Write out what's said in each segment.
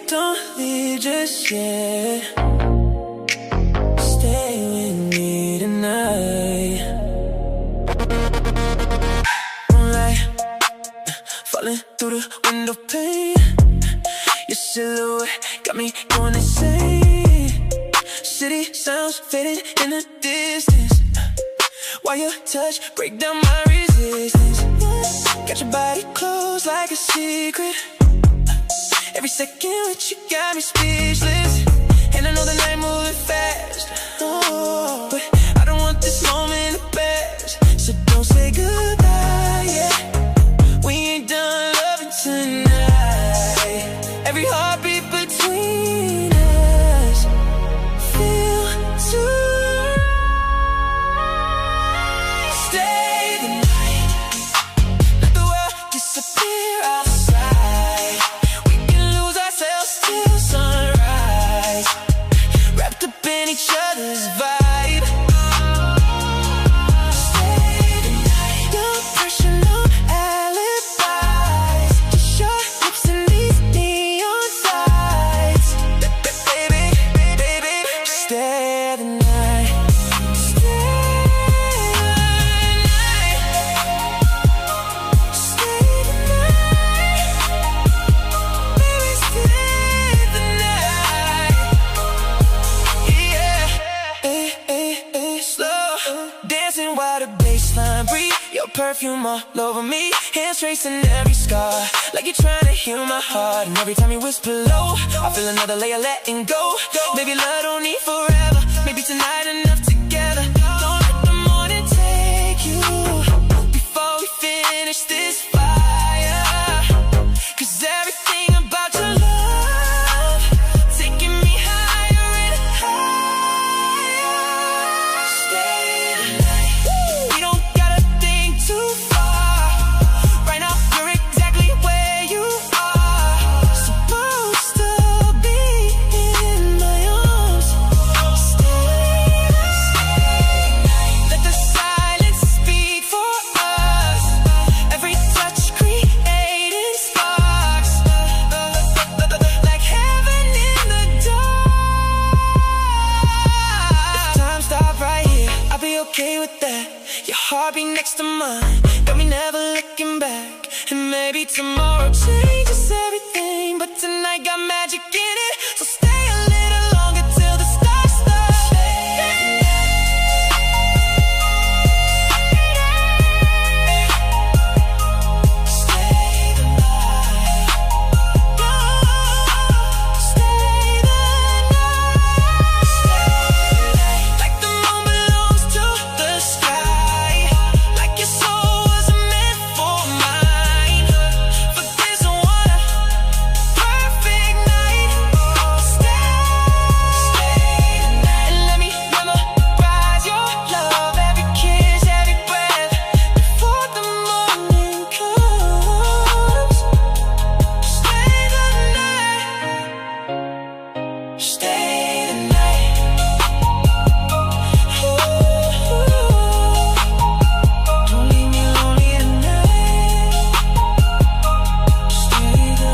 Don't leave just yet. Stay with me tonight. Moonlight falling through the window pane. Your silhouette got me going insane. City sounds fading in the distance. While your touch break down my resistance. Got your body close like a secret. Every second with you got me speechless. And I know the night moving fast. Oh, but I don't want this moment to pass. So don't say goodbye, yeah. We ain't done loving tonight. Every heartbeat between us feel too. Stay the night. Let the world disappear outside. We can lose ourselves till sunrise. Wrapped up in each other's vibe. Stay the night. No pressure, no alibis. Just your lips and these neon lights. Baby, baby, stay the night. Stay the night. Stay the night. Baby, stay the night. Yeah, hey, hey, hey, slow dancing while the bassline breathe. Your perfume all over me, hands tracing every scar, like you're trying to heal my heart. And every time you whisper low, I feel another layer letting go. Maybe love don't need forever. Maybe tonight enough together. Don't let the morning take you before we finish this fire. 'Cause everything about your love taking me higher and higher. Stay the night. We don't gotta think too far. Right now you're exactly where you are. Supposed to be in my arms. Stay the night. Let the silence speak for us. Every touch creating sparks, like heaven in the dark. If time stopped right here, I'd be okay with that. Your heartbeat next to mine, got me never looking back. And maybe tomorrow changes everything, but tonight got magic in it. So stay a little longer till the stars start. Stay the night. Stay the night. Like the moon belongs to the sky. Like your soul was meant for mine. But this one perfect night. Stay the night. And let me memorize your love, every kiss, every breath, before the morning comes. Stay the night. Stay the night. Don't leave me lonely tonight. Stay the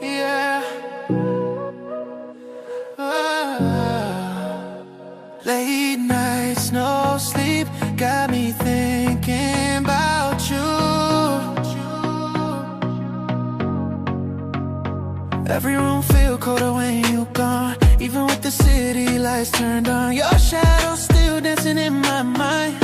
yeah. Late nights, no sleep, got me thinking about you. Every room feel colder when you gone. Even with the city lights turned on, your shadow still dancing in my mind.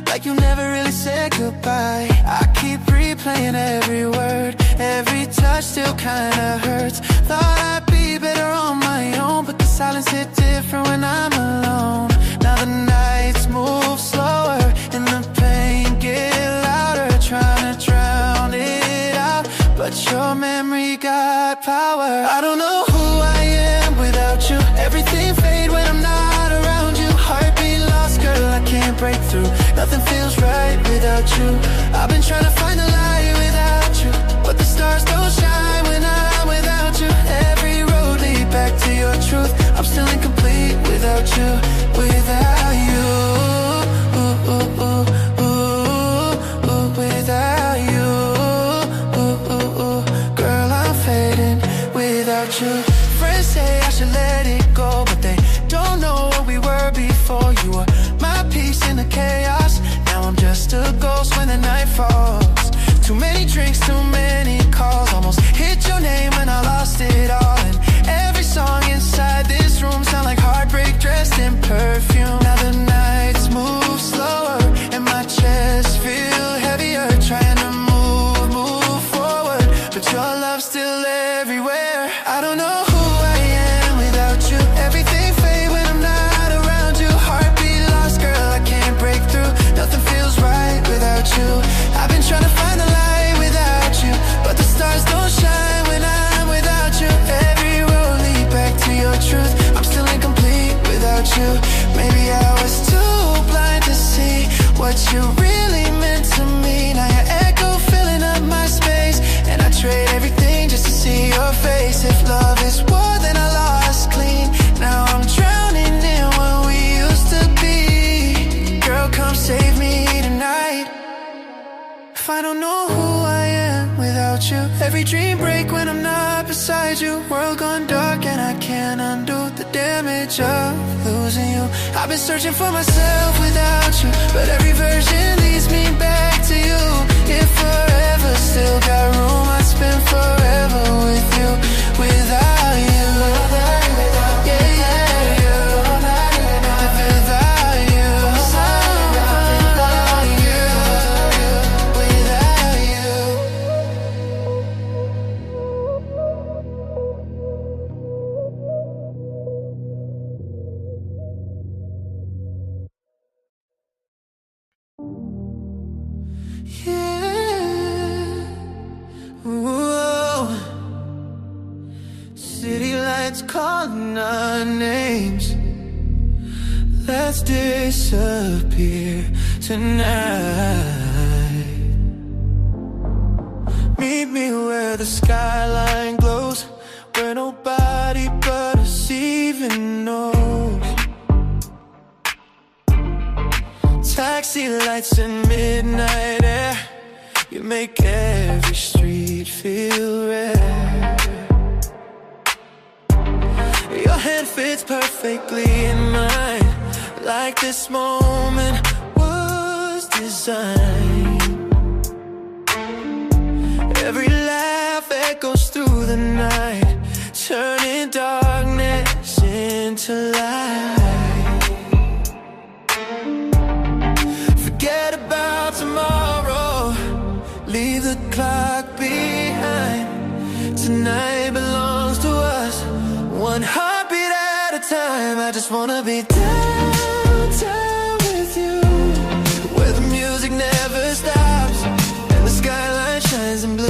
Like you never really said goodbye. I keep replaying every word, every touch still kinda hurts. Thought I'd be better on my own, but the silence hit different when I'm alone. Now the nights move slower and the pain get louder, trying to drown it out, but your memory got power. I don't know who I am without you. Everything fade when I'm not around you. Heartbeat lost, girl, I can't falls. Too many drinks, too many calls. Almost hit your name when I lost it all. And every song inside this room sound like heartbreak dressed in perfume. Now the nights move slower and my chest feel heavier, trying to move forward, but your love's still everywhere. I don't know who I am without you. Everything fade when I'm not around you. Heartbeat lost, girl, I can't break through. Nothing feels right without you. I've been trying to find the light without you, but the stars don't shine when I'm without you. Every road lead back to your truth. I'm still incomplete without you. Maybe I was too blind to see what you really meant to me. Now your echo filling up my space, and I trade everything just to see your face. If love is war, then I lost clean. Now I'm drowning in what we used to be. Girl, come save me tonight. If I don't know who I am without you, every dream break when I'm not beside you. World gone dark and I can't undo the damage of losing you. I've been searching for myself without you, but every version leads me back to you. If forever still got room, I'd spend forever with you. Without you, yeah, yeah, you. Without you, without you. Yeah. Whoa. City lights calling our names. Let's disappear tonight. Meet me where the skyline glows, where nobody but us even knows. Taxi lights and midnight air, you make every street feel rare. Your hand fits perfectly in mine, like this moment was designed. Every laugh echoes through the night, turning darkness into light. Forget about tomorrow, leave the clock behind. Tonight belongs to us, one heartbeat at a time. I just wanna be downtown with you, where the music never stops and the skyline shines in blue.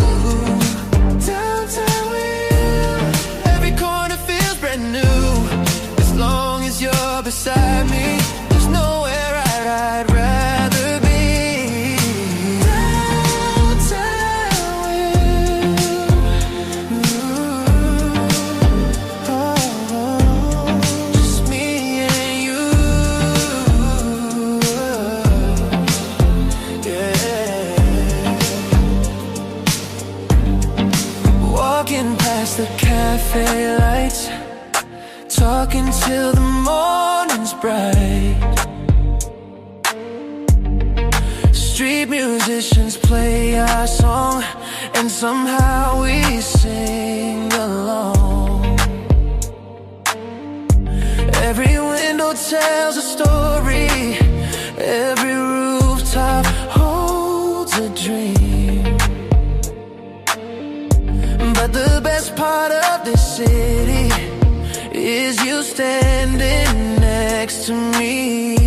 Downtown with you, every corner feels brand new. As long as you're beside me, there's nowhere I'd rather be. Downtown with you. Just me and you. Yeah. Walking past the cafe lights, talking till the morning's bright. Street musicians play our song, and somehow we sing along. Every window tells a story, every rooftop holds a dream. But the best part of this city is you standing next to me.